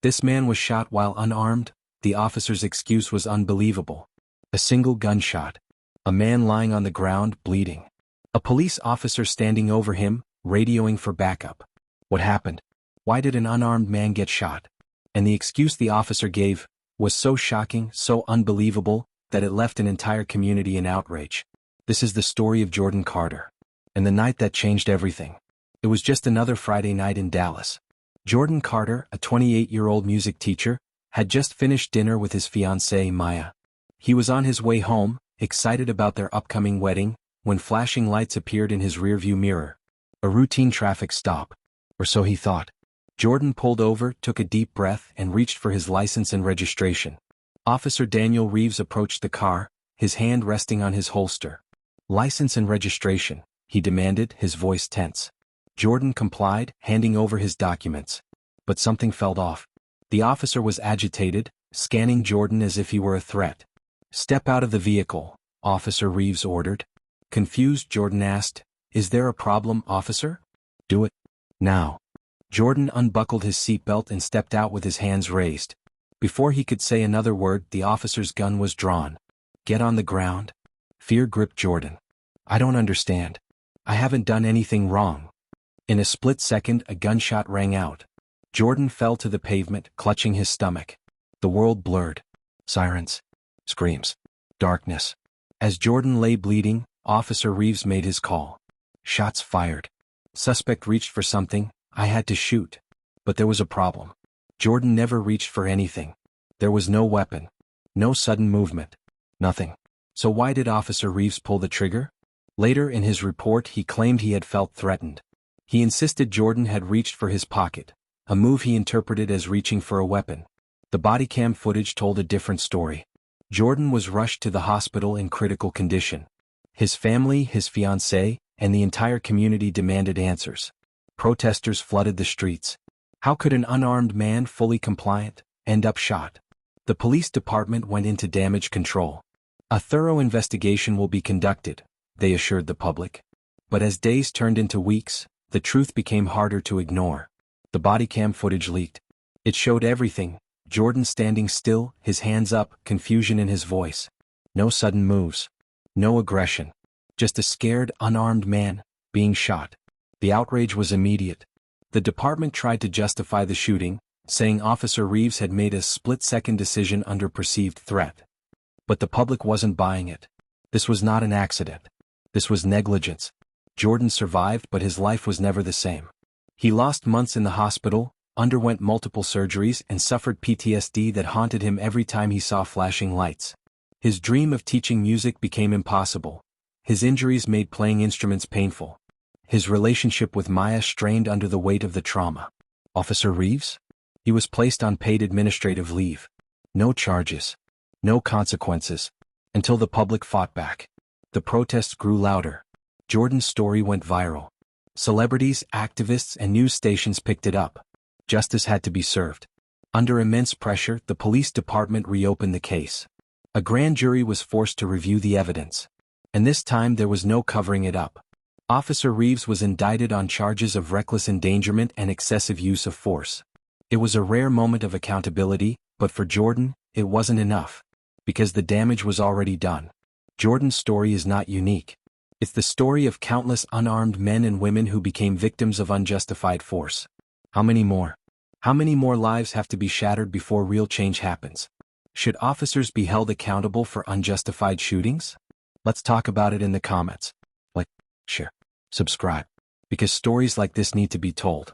This man was shot while unarmed. The officer's excuse was unbelievable. A single gunshot. A man lying on the ground, bleeding. A police officer standing over him, radioing for backup. What happened? Why did an unarmed man get shot? And the excuse the officer gave was so shocking, so unbelievable, that it left an entire community in outrage. This is the story of Jordan Carter. And the night that changed everything. It was just another Friday night in Dallas. Jordan Carter, a 28-year-old music teacher, had just finished dinner with his fiancée, Maya. He was on his way home, excited about their upcoming wedding, when flashing lights appeared in his rearview mirror. A routine traffic stop. Or so he thought. Jordan pulled over, took a deep breath, and reached for his license and registration. Officer Daniel Reeves approached the car, his hand resting on his holster. "License and registration," he demanded, his voice tense. Jordan complied, handing over his documents. But something felt off. The officer was agitated, scanning Jordan as if he were a threat. "Step out of the vehicle," Officer Reeves ordered. Confused, Jordan asked, "Is there a problem, officer?" "Do it. Now." Jordan unbuckled his seatbelt and stepped out with his hands raised. Before he could say another word, the officer's gun was drawn. "Get on the ground." Fear gripped Jordan. "I don't understand. I haven't done anything wrong." In a split second, a gunshot rang out. Jordan fell to the pavement, clutching his stomach. The world blurred. Sirens. Screams. Darkness. As Jordan lay bleeding, Officer Reeves made his call. Shots fired. Suspect reached for something. I had to shoot. But there was a problem. Jordan never reached for anything. There was no weapon. No sudden movement. Nothing. So why did Officer Reeves pull the trigger? Later in his report, he claimed he had felt threatened. He insisted Jordan had reached for his pocket, a move he interpreted as reaching for a weapon. The bodycam footage told a different story. Jordan was rushed to the hospital in critical condition. His family, his fiancée, and the entire community demanded answers. Protesters flooded the streets. How could an unarmed man, fully compliant, end up shot? The police department went into damage control. A thorough investigation will be conducted, they assured the public. But as days turned into weeks, the truth became harder to ignore. The bodycam footage leaked. It showed everything: Jordan standing still, his hands up, confusion in his voice. No sudden moves. No aggression. Just a scared, unarmed man, being shot. The outrage was immediate. The department tried to justify the shooting, saying Officer Reeves had made a split-second decision under perceived threat. But the public wasn't buying it. This was not an accident. This was negligence. Jordan survived, but his life was never the same. He lost months in the hospital, underwent multiple surgeries, and suffered PTSD that haunted him every time he saw flashing lights. His dream of teaching music became impossible. His injuries made playing instruments painful. His relationship with Maya strained under the weight of the trauma. Officer Reeves? He was placed on paid administrative leave. No charges. No consequences. Until the public fought back. The protests grew louder. Jordan's story went viral. Celebrities, activists, and news stations picked it up. Justice had to be served. Under immense pressure, the police department reopened the case. A grand jury was forced to review the evidence. And this time there was no covering it up. Officer Reeves was indicted on charges of reckless endangerment and excessive use of force. It was a rare moment of accountability, but for Jordan, it wasn't enough. Because the damage was already done. Jordan's story is not unique. It's the story of countless unarmed men and women who became victims of unjustified force. How many more? How many more lives have to be shattered before real change happens? Should officers be held accountable for unjustified shootings? Let's talk about it in the comments. Like, share, subscribe. Because stories like this need to be told.